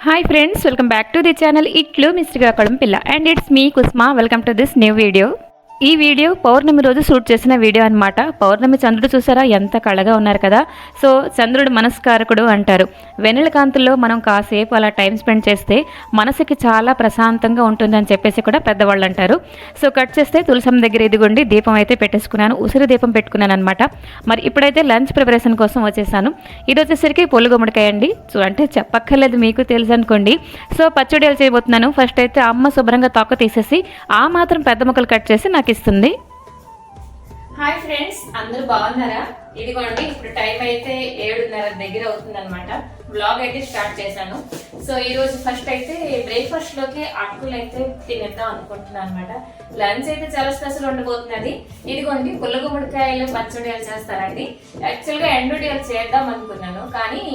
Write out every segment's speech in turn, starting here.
Hi friends, welcome back to the channel Itlu Mystery Pilla and it's me Kusma. Welcome to this new video. ఈ video పౌర్ణమి రోజు shoot చేసిన video అన్నమాట. పౌర్ణమి చంద్రుడు చూసారా ఎంత కళగా ఉన్నారు కదా. సో చంద్రుడు మనస్కారకుడు అంటారు. వెన్నెల కాంతుల్లో మనం కాసేపు అలా టైం స్పెండ్ చేస్తే మనసుకి చాలా ప్రశాంతంగా ఉంటుందని చెప్పేసి కూడా పెద్దవాళ్ళు అంటారు. సో కట్ చేస్తే తులసమ్మ దగ్గర ఇదిగోండి దీపం అయితే పెట్టేసుకున్నాను, ఉసిరి దీపం పెట్టుకున్నాను అనమాట. మరి ఇప్పుడైతే లంచ్ ప్రిపరేషన్ కోసం వచ్చేసాను. ఇది వచ్చేసరికి పొల్లు గుమ్మడికాయ అండి. సో అంటే చెప్పక్కర్లేదు, మీకు తెలుసు అనుకోండి. సో పచ్చడిలు చేయబోతున్నాను. ఫస్ట్ అయితే అమ్మ శుభ్రంగా తొక్క తీసేసి ఆ మాత్రం పెద్ద ముక్కలు కట్ చేసి నాకు ఇస్తుంది. హాయ్ ఫ్రెండ్స్, అందరూ బాగున్నారా? ఇదిగోండి ఇప్పుడు టైం అయితే 7:30 దగ్గర అవుతుంది అనమాట. బ్లాగ్ అయితే స్టార్ట్ చేశాను. సో ఈ రోజు ఫస్ట్ అయితే బ్రేక్ఫాస్ట్ లోకి అటుకులు అయితే తినేద్దాం అనుకుంటున్నాను అనమాట. లంచ్ అయితే చాలా స్పెషల్ ఉండబోతున్నది. ఇదిగోండి పుల్ల గుమ్మడికాయలు పచ్చడియాలు చేస్తారండి. యాక్చువల్ గా ఎండుడియాలు చేద్దాం అనుకున్నాను, కానీ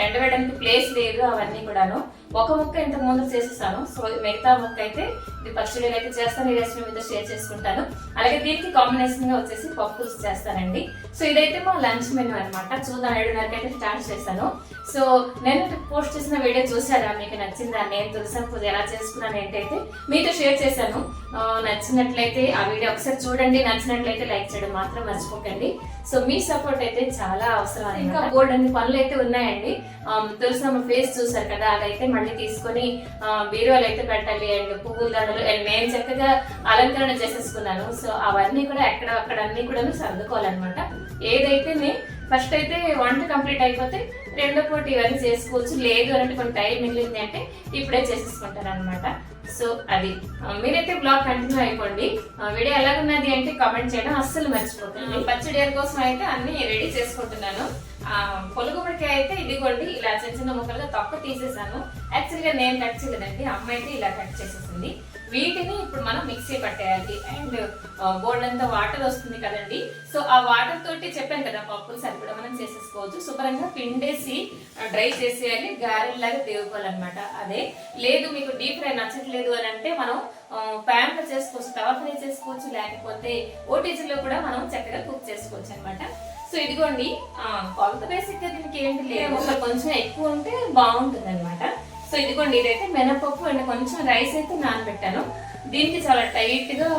ఎండవేయడానికి ప్లేస్ లేదు. అవన్నీ కూడాను ఒక ముక్క ఇంతకు ముందు చేసేసాను. సో మిగతా ముక్క అయితే ఇది పచ్చడియాలు అయితే చేస్తాను. ఈ రెసిపీ మీతో షేర్ చేసుకుంటాను. అలాగే దీనికి కాంబినేషన్ గా వచ్చేసి పప్పు చేస్తానండి. సో ఇదైతే మా లంచ్ మెనూ అనమాట. చూద్దాం, 7:30 అయితే స్టార్ట్ చేస్తాను. సో నేను పోస్ట్ చేసిన వీడియో చూసారా? మీకు నచ్చిందా? నేను తులసమ్మ పూజ ఎలా చేసుకున్నాను ఏంటైతే మీతో షేర్ చేశాను. నచ్చినట్లయితే ఆ వీడియో ఒకసారి చూడండి. నచ్చినట్లయితే లైక్ చేయడం మాత్రం మర్చిపోకండి. సో మీ సపోర్ట్ అయితే చాలా అవసరం. ఇంకా బోర్డు అన్ని పనులు అయితే ఉన్నాయండి. తులసమ్మ ఫేస్ చూసారు కదా, అదైతే మళ్ళీ తీసుకొని బీరువాలు అయితే పెట్టాలి. అండ్ పువ్వుల దండలు నేను చక్కగా అలంకరణ చేసేసుకున్నాను. సో అవన్నీ కూడా అక్కడ అన్ని కూడా సర్దుకోవాలన్నమాట. ఏదైతే ఫస్ట్ అయితే వంట కంప్లీట్ అయిపోతే రెండో పూట ఇవన్నీ చేసుకోవచ్చు. లేదు అంటే కొంచెం టైం మిగిలింది అంటే ఇప్పుడే చేసేసుకుంటాను అనమాట. సో అది మీరైతే బ్లాగ్ కంటిన్యూ అయిపోండి. వీడియో ఎలాగున్నది అంటే కామెంట్ చేయడం అస్సలు మర్చిపోకండి. పచ్చడియాల కోసం అయితే అన్ని రెడీ చేసుకుంటున్నాను. పొలుగుబడికాయ అయితే ఇదిగోండి ఇలా చిన్న చిన్న ముక్కలుగా తొక్క తీసేసాను. యాక్చువల్గా నేను కట్ చేయలేదండి, అమ్మ అయితే ఇలా కట్ చేసేసింది. వీటిని ఇప్పుడు మనం మిక్సీ పట్టేయాలి. అండ్ బోర్డు అంతా వాటర్ వస్తుంది కదండి. సో ఆ వాటర్ తోటి చెప్పాను కదా, పప్పులు సరిపడా మనం చేసేసుకోవచ్చు. శుభ్రంగా పిండేసి డ్రై చేసేయాలి, గారెల్లాగా దేవుకోవాలన్నమాట. అదే లేదు మీకు డీప్ ఫ్రై నచ్చట్లేదు అని అంటే మనం ప్యాన్ లో చేసుకోవచ్చు, తవా ఫ్రై చేసుకోవచ్చు, లేకపోతే ఓటీజీలో కూడా మనం చక్కగా కుక్ చేసుకోవచ్చు అనమాట. సో ఇదిగోండి కొలత బేసిక్ గా దీనికి ఏంటి లేదు, కొంచెం ఎక్కువ ఉంటే బాగుంటుంది అనమాట. సో ఇదిగోండి ఇదైతే మినపప్పు అండ్ కొంచెం రైస్ అయితే నానబెట్టాను. దీనికి చాలా టైట్ గా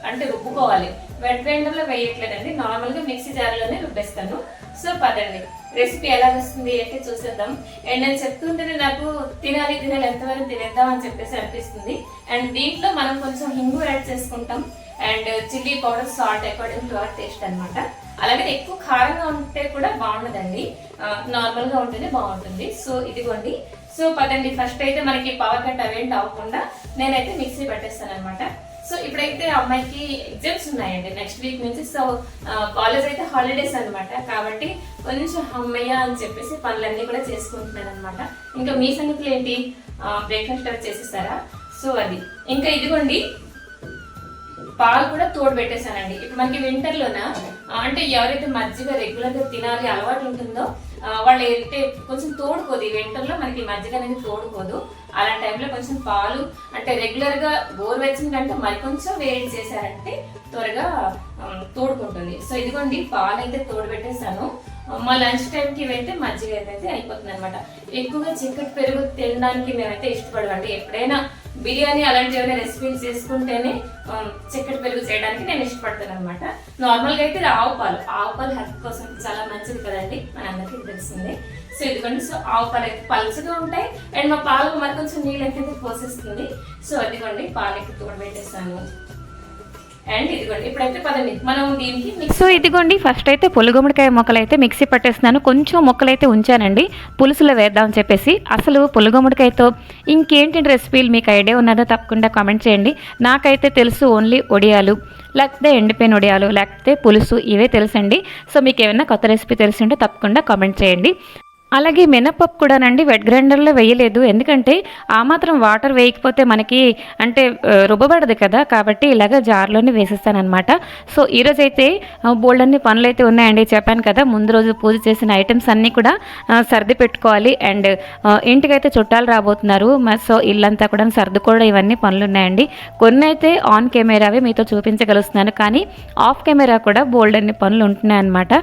అంటే రుబ్బుకోవాలి. వెట్ గ్రైండర్ లో వేయట్లేదండి, నార్మల్ గా మిక్సీ జార్ లోనే రుబ్బేస్తాను. సో పదండి రెసిపీ ఎలా వస్తుంది అంటే చూసేద్దాం. అండ్ నేను చెప్తుంటేనే నాకు తినాలి ఎంతవరకు తినేద్దాం అని చెప్పేసి అనిపిస్తుంది. అండ్ దీంట్లో మనం కొంచెం హింగు యాడ్ చేసుకుంటాం. And chilli powder, salt according to our taste అనమాట. అలాగే ఎక్కువ కారంగా ఉంటే కూడా బాగుండదండి, నార్మల్ గా ఉంటేనే బాగుంటుంది. సో ఇదిగోండి. సో పదండి ఫస్ట్ అయితే మనకి పవర్ కట్ అవేంటి అవ్వకుండా నేనైతే మిక్సీ పెట్టేస్తాను అనమాట. సో ఇప్పుడైతే అమ్మాయికి ఎగ్జామ్స్ ఉన్నాయండి నెక్స్ట్ వీక్ నుంచి. సో కాలేజ్ అయితే హాలిడేస్ అనమాట, కాబట్టి కొంచెం అమ్మయ్య అని చెప్పేసి పనులన్నీ కూడా చేసుకుంటున్నాను అనమాట. ఇంకా మీ సంగతులు ఏంటి? బ్రేక్ఫాస్ట్ అవి చేసేస్తారా? సో అది ఇంకా ఇదిగోండి పాలు కూడా తోడు పెట్టేశానండి. ఇప్పుడు మనకి వింటర్ లోన అంటే ఎవరైతే మజ్జిగ రెగ్యులర్ గా తినాలి అలవాటు ఉంటుందో వాళ్ళు అయితే కొంచెం తోడుకోదు. ఈ వింటర్ లో మనకి మజ్జిగ అనేది తోడుకోదు. అలాంటి టైంలో కొంచెం పాలు అంటే రెగ్యులర్ గా గోరువెచ్చని కంటే మరి కొంచెం వేడి చేశారంటే త్వరగా తోడుకుంటుంది. సో ఇదిగోండి పాలు అయితే తోడు పెట్టేశాను. మా లంచ్ టైంకి ఇవైతే మజ్జిగ అయితే అయిపోతుంది అనమాట. ఎక్కువగా చిక్కటి పెరుగు తినడానికి మేమైతే ఇష్టపడమండి. ఎప్పుడైనా బిర్యానీ అలాంటి ఏమైనా రెసిపీలు చేసుకుంటేనే చిక్కటి పెరుగు చేయడానికి నేను ఇష్టపడతాను అనమాట. నార్మల్గా అయితే ఆవు పాలు హెల్త్ కోసం చాలా మంచిది కదండి, మన అందరికీ తెలిసిందే. సో ఇదిగోండి, సో ఆవు పాలు అయితే పలుచగా ఉంటాయి. అండ్ మా పాలు మరి కొంచెం నీళ్ళు అయితే పోసేస్తుంది. సో అదిగోండి పాలు అయితే తోడబెట్టేస్తాను. అండ్ ఇదిగోండి ఇప్పుడైతే పదండి మనం దీనికి. సో ఇదిగోండి ఫస్ట్ అయితే పుల్లగుమ్మడికాయ ముక్కలు అయితే మిక్సీ పట్టేస్తున్నాను. కొంచెం ముక్కలు అయితే ఉంచానండి పులుసులో వేద్దామని చెప్పేసి. అసలు పుల్లగుమ్మడికాయతో ఇంకేంటి రెసిపీలు మీకు ఐడియా ఉన్నదో తప్పకుండా కామెంట్ చేయండి. నాకైతే తెలుసు ఓన్లీ ఒడియాలు, లేకపోతే ఎండిపోయిన ఒడియాలు, లేకపోతే పులుసు, ఇవే తెలుసండి. సో మీకు ఏమైనా కొత్త రెసిపీ తెలిసింటే తప్పకుండా కామెంట్ చేయండి. అలాగే మినపప్పు కూడానండి వెట్ గ్రైండర్లో వేయలేదు, ఎందుకంటే ఆ మాత్రం వాటర్ వేయకపోతే మనకి అంటే రుబ్బబడదు కదా, కాబట్టి ఇలాగ జార్లోనే వేసేస్తానమాట. సో ఈరోజైతే బోల్డన్ని పనులు అయితే ఉన్నాయండి. చెప్పాను కదా, ముందు రోజు పూజ చేసిన ఐటమ్స్ అన్నీ కూడా సర్ది పెట్టుకోవాలి. అండ్ ఇంటికైతే చుట్టాలు రాబోతున్నారు. సో ఇల్లంతా కూడా సర్దుకోవడం ఇవన్నీ పనులు ఉన్నాయండి. కొన్ని అయితే ఆన్ కెమెరావే మీతో చూపించగలుగుతున్నాను, కానీ ఆఫ్ కెమెరా కూడా బోల్డన్ని పనులు ఉంటున్నాయి అన్నమాట.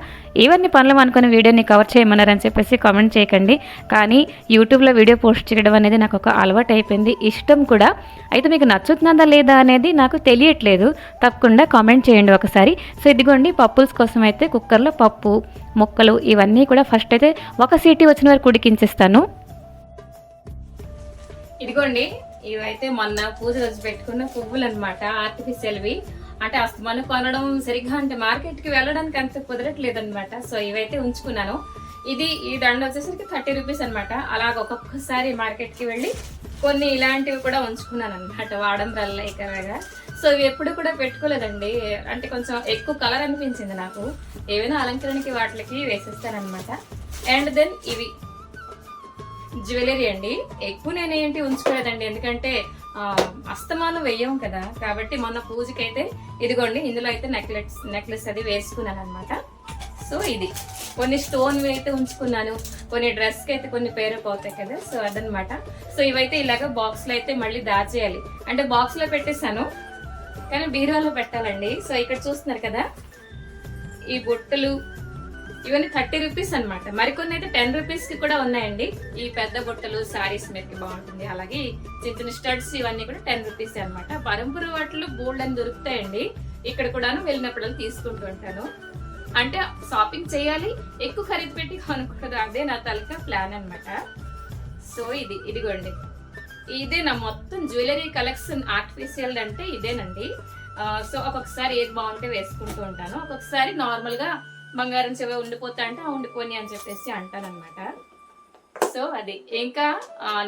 ఇవన్నీ పనులు అనుకుని వీడియోని కవర్ చేయమన్నారని చెప్పేసి కామెంట్ చేయకండి. కానీ యూట్యూబ్లో వీడియో పోస్ట్ చేయడం అనేది నాకు ఒక అలవాటు అయిపోయింది, ఇష్టం కూడా. అయితే మీకు నచ్చుతుందా లేదా అనేది నాకు తెలియట్లేదు, తప్పకుండా కామెంట్ చేయండి ఒకసారి. సో ఇదిగోండి పప్పుల్స్ కోసం అయితే కుక్కర్లో పప్పు ముక్కలు ఇవన్నీ కూడా ఫస్ట్ అయితే ఒక సీటీ వచ్చిన వరకు ఉడికించేస్తాను. ఇదిగోండి ఇవైతే మొన్న పూజ రోజు పెట్టుకున్న పువ్వులు అనమాట, ఆర్టిఫిషియల్వి. అంటే అస్తమానం కొనడం సరిగ్గా అంటే మార్కెట్కి వెళ్ళడానికి అంత కుదరట్లేదు అనమాట. సో ఇవైతే ఉంచుకున్నాను. ఈ దండ వచ్చేసరికి 30 రూపీస్ అనమాట. అలాగ ఒక్కొక్కసారి మార్కెట్కి వెళ్ళి కొన్ని ఇలాంటివి కూడా ఉంచుకున్నాను అనమాట, వాడంబ్రల్లా ఇకరగా. సో ఇవి ఎప్పుడు కూడా పెట్టుకోలేదండి, అంటే కొంచెం ఎక్కువ కలర్ అనిపించింది నాకు. ఏవైనా అలంకరణకి వాటికి వేసేస్తానమాట. అండ్ దెన్ ఇవి జ్యువెలరీ అండి. ఎక్కువ నేను ఏంటి ఉంచుకోలేదండి, ఎందుకంటే అస్తమానం వెయ్యం కదా. కాబట్టి మొన్న పూజకి అయితే ఇదిగోండి ఇందులో అయితే నెక్లెస్ అది వేసుకున్నాను అనమాట. సో ఇది కొన్ని స్టోన్ అయితే ఉంచుకున్నాను, కొన్ని డ్రెస్కి అయితే కొన్ని పేరు పోతాయి కదా. సో అదనమాట. సో ఇవైతే ఇలాగ బాక్స్లో అయితే మళ్ళీ దాచేయాలి. అంటే బాక్స్లో పెట్టేశాను కానీ బీరువాలో పెట్టాలండి. సో ఇక్కడ చూస్తున్నారు కదా ఈ బుట్టలు, ఇవన్నీ 30 రూపీస్ అనమాట. మరికొన్ని అయితే 10 రూపీస్కి కూడా ఉన్నాయండి. ఈ పెద్ద బుట్టలు శారీస్ మీదకి బాగుంటుంది. అలాగే చిన్న చిన్న స్టడ్స్ ఇవన్నీ కూడా 10 రూపీస్ అనమాట. పరంపర వాటిలో బోల్డ్ అని దొరుకుతాయండి. ఇక్కడ కూడాను వెళ్ళినప్పుడు తీసుకుంటూ ఉంటాను. అంటే షాపింగ్ చేయాలి, ఎక్కువ ఖరీదు పెట్టి కొనుక్కోదు, అదే నా తలక ప్లాన్ అనమాట. సో ఇదిగోండి ఇదే నా మొత్తం జ్యువెలరీ కలెక్షన్. ఆర్టిఫిషియల్ అంటే ఇదేనండి. సో ఒక్కొక్కసారి ఏది బాగుంటే వేసుకుంటూ ఉంటాను, ఒక్కొక్కసారి నార్మల్గా బంగారం చెవి ఉండిపోతా అంటే ఉండిపోని అని చెప్పేసి అంటానమాట. సో అది ఇంకా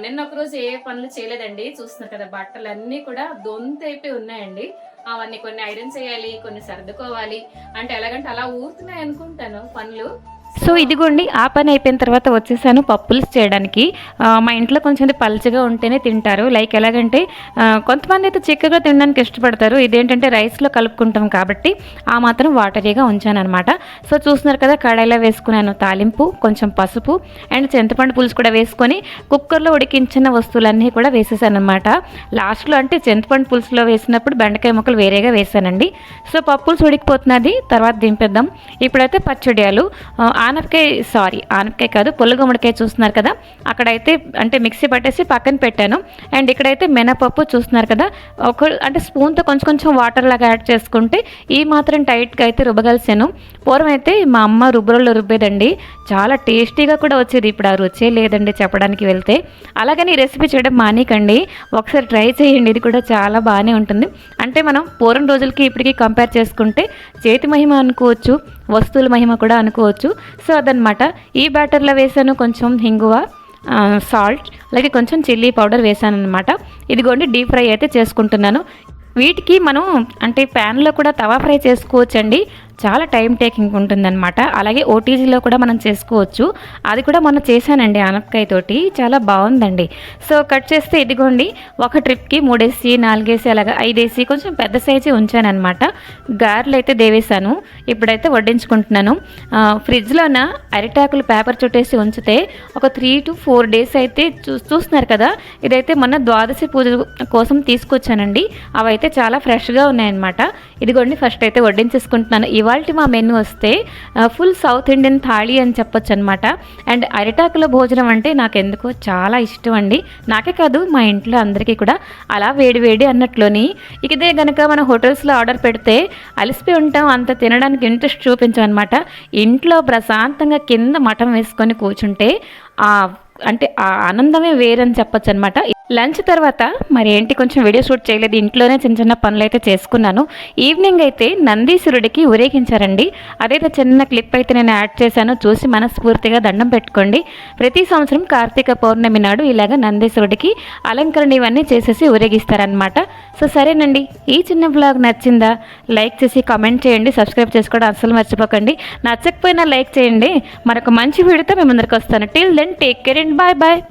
నిన్న ఒకరోజు ఏ పనులు చేయలేదండి. చూస్తున్నారు కదా బట్టలు అన్నీ కూడా దొంతైపోయి ఉన్నాయండి. అవన్నీ కొన్ని ఐరన్ చేయాలి, కొన్ని సర్దుకోవాలి. అంటే ఎలాగంటే అలా ఊరుతున్నాయి అనుకుంటాను పనులు. సో ఇదిగోండి ఆ పని అయిపోయిన తర్వాత వచ్చేసాను పప్పుల్స్ చేయడానికి. మా ఇంట్లో కొంచెం పల్చగా ఉంటేనే తింటారు. లైక్ ఎలాగంటే కొంతమంది అయితే చిక్కగా తినడానికి ఇష్టపడతారు. ఇదేంటంటే రైస్లో కలుపుకుంటాం కాబట్టి ఆ మాత్రం వాటరీగా ఉంచాను అనమాట. సో చూస్తున్నారు కదా కడాయిలో వేసుకున్నాను తాలింపు, కొంచెం పసుపు అండ్ చింతపండు పులుసు కూడా వేసుకొని కుక్కర్లో ఉడికించిన వస్తువులన్నీ కూడా వేసేసాను అనమాట. లాస్ట్లో అంటే చింతపండు పులుసులో వేసినప్పుడు బెండకాయ ముక్కలు వేరేగా వేసానండి. సో పప్పుల్స్ ఉడికిపోతున్నది, తర్వాత దింపేద్దాం. ఇప్పుడైతే పచ్చడియాలు, ఆనపకాయ కాదు పుల్ల గుమ్మడికాయ చూస్తున్నారు కదా, అక్కడైతే అంటే మిక్సీ పట్టేసి పక్కన పెట్టాను. అండ్ ఇక్కడైతే మినపప్పు చూస్తున్నారు కదా, అంటే స్పూన్తో కొంచెం కొంచెం వాటర్ లాగా యాడ్ చేసుకుంటే ఈ మాత్రం టైట్గా అయితే రుబ్బగలిసాను. పూర్వం అయితే మా అమ్మ రుబ్బులలో రుబ్బేదండి, చాలా టేస్టీగా కూడా వచ్చేది. ఇప్పుడు ఆ రుచే లేదండి చెప్పడానికి వెళ్తే. అలాగని ఈ రెసిపీ చేయడం మానేకండి, ఒకసారి ట్రై చేయండి, ఇది కూడా చాలా బాగానే ఉంటుంది. అంటే మనం పూర్వం రోజులకి ఇప్పటికీ కంపేర్ చేసుకుంటే చేతి మహిమ అనుకోవచ్చు, వస్తువుల మహిమ కూడా అనుకోవచ్చు. సో అదనమాట. ఈ బ్యాటర్లో వేసాను కొంచెం హింగువ, సాల్ట్, అలాగే కొంచెం చిల్లీ పౌడర్ వేసాను అనమాట. ఇదిగోండి డీప్ ఫ్రై అయితే చేసుకుంటున్నాను. వీటికి మనం అంటే ప్యాన్లో కూడా తవా ఫ్రై చేసుకోవచ్చండి, చాలా టైం టేకింగ్ ఉంటుందన్నమాట. అలాగే ఓటీజీలో కూడా మనం చేసుకోవచ్చు, అది కూడా మనం చేశానండి ఆనపకాయతోటి, చాలా బాగుందండి. సో కట్ చేస్తే ఇదిగోండి ఒక ట్రిప్కి 3 వేసి 4 వేసి అలాగా 5 వేసి కొంచెం పెద్ద సైజు ఉంచానమాట. గారెలు అయితే దేవేశాను, ఇప్పుడైతే వడ్డించుకుంటున్నాను. ఫ్రిడ్జ్లోన అరిటాకులు పేపర్ చుట్టేసి ఉంచితే ఒక 3 to 4 డేస్ అయితే చూస్తున్నారు కదా. ఇదైతే మొన్న ద్వాదశి పూజ కోసం తీసుకొచ్చానండి, అవైతే చాలా ఫ్రెష్గా ఉన్నాయన్నమాట. ఇదిగోండి ఫస్ట్ అయితే వడ్డించేసుకుంటున్నాను. ఇవాళ మా మెనూ వస్తే ఫుల్ సౌత్ ఇండియన్ థాళీ అని చెప్పొచ్చు అనమాట. అండ్ అరిటాకుల భోజనం అంటే నాకు ఎందుకో చాలా ఇష్టం అండి, నాకే కాదు మా ఇంట్లో అందరికీ కూడా. అలా వేడి అన్నట్లోని ఇదే కనుక మన హోటల్స్లో ఆర్డర్ పెడితే అలసిపోయి ఉంటాం, అంత తినడానికి ఇంట్రెస్ట్ చూపించాం అనమాట. ఇంట్లో ప్రశాంతంగా కింద మటం వేసుకొని కూర్చుంటే అంటే ఆ ఆనందమే వేరని చెప్పొచ్చు అనమాట. లంచ్ తర్వాత మరి ఏంటి కొంచెం వీడియో షూట్ చేయలేదు, ఇంట్లోనే చిన్న చిన్న పనులు అయితే చేసుకున్నాను. ఈవినింగ్ అయితే నందీశ్వరుడికి ఊరేగించారండి, అదైతే చిన్న క్లిప్ అయితే నేను యాడ్ చేశాను, చూసి మనస్ఫూర్తిగా దండం పెట్టుకోండి. ప్రతి సంవత్సరం కార్తీక పౌర్ణమి నాడు ఇలాగ నందీశ్వరుడికి అలంకరణ ఇవన్నీ చేసేసి ఊరేగిస్తారనమాట. సో సరేనండి, ఈ చిన్న బ్లాగ్ నచ్చిందా? లైక్ చేసి కామెంట్ చేయండి, సబ్స్క్రైబ్ చేసుకోవడం అస్సలు మర్చిపోకండి. నచ్చకపోయినా లైక్ చేయండి. మరొక మంచి వీడియోతో మేము ముందరికి వస్తాను. Till then take care and bye bye.